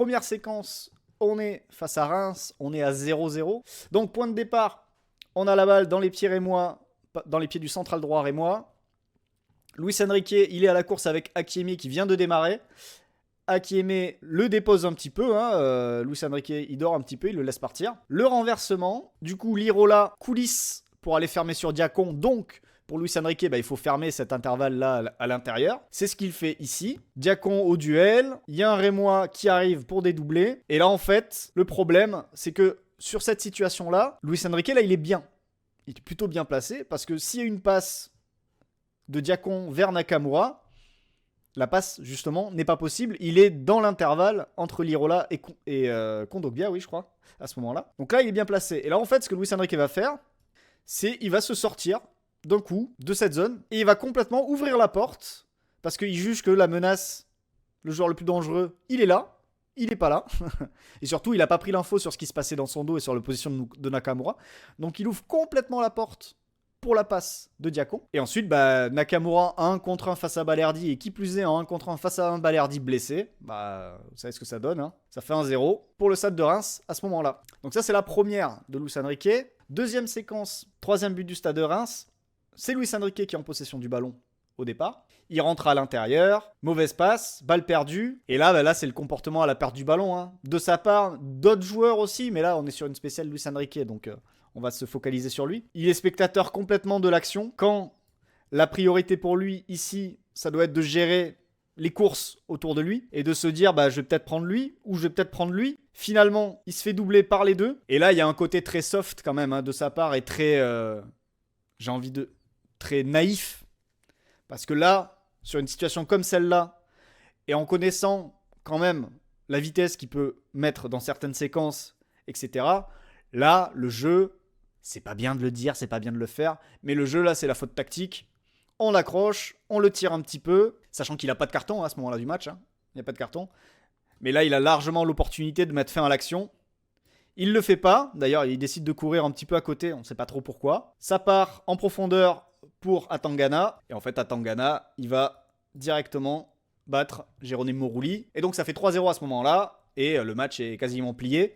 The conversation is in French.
première séquence, on est face à Reims, on est à 0-0. Donc point de départ, on a la balle dans les pieds rémois, dans les pieds du central droit rémois. Luis Enrique, il est à la course avec Akiemi qui vient de démarrer. Akiemi le dépose un petit peu, Luis Enrique il dort un petit peu, il le laisse partir. Le renversement, du coup Lirola coulisse pour aller fermer sur Diacon, donc pour Luis Enrique, il faut fermer cet intervalle-là à l'intérieur. C'est ce qu'il fait ici. Diacon au duel, il y a un Rémois qui arrive pour dédoubler, et là en fait, le problème, c'est que sur cette situation-là, Luis Enrique, là il est bien. Il est plutôt bien placé, parce que s'il y a une passe de Diacon vers Nakamura, la passe, justement, n'est pas possible. Il est dans l'intervalle entre Lirola et Kondogbia, oui, je crois, à ce moment-là. Donc là, il est bien placé. Et là, en fait, ce que Luis Enrique va faire, c'est il va se sortir d'un coup de cette zone et il va complètement ouvrir la porte parce qu'il juge que la menace, le joueur le plus dangereux, il est là. Il n'est pas là. Et surtout, il n'a pas pris l'info sur ce qui se passait dans son dos et sur la position de Nakamura. Donc, il ouvre complètement la porte pour la passe de Diacon. Et ensuite, Nakamura 1 contre 1 face à Balerdi, et qui plus est en 1 contre 1 face à un Balerdi blessé. Vous savez ce que ça donne, hein. Ça fait 1-0 pour le Stade de Reims à ce moment-là. Donc ça, c'est la première de Luis Enrique. Deuxième séquence, troisième but du Stade de Reims. C'est Luis Enrique qui est en possession du ballon au départ. Il rentre à l'intérieur, mauvaise passe, balle perdue. Et là, c'est le comportement à la perte du ballon, hein. De sa part, d'autres joueurs aussi, mais là, on est sur une spéciale Luis Enrique, donc on va se focaliser sur lui. Il est spectateur complètement de l'action. Quand la priorité pour lui, ici, ça doit être de gérer les courses autour de lui et de se dire, je vais peut-être prendre lui ou je vais peut-être prendre lui. Finalement, il se fait doubler par les deux. Et là, il y a un côté très soft quand même, hein, de sa part et très, très naïf. Parce que là, sur une situation comme celle-là, et en connaissant quand même la vitesse qu'il peut mettre dans certaines séquences, etc., là, le jeu, c'est pas bien de le dire, c'est pas bien de le faire, mais le jeu, là, c'est la faute tactique. On l'accroche, on le tire un petit peu, sachant qu'il n'a pas de carton à ce moment-là du match. Hein. Il n'y a pas de carton. Mais là, il a largement l'opportunité de mettre fin à l'action. Il ne le fait pas. D'ailleurs, il décide de courir un petit peu à côté. On ne sait pas trop pourquoi. Ça part en profondeur pour Atangana. Et en fait, Atangana, il va directement battre Jérôme Morulli. Et donc, ça fait 3-0 à ce moment-là. Et le match est quasiment plié.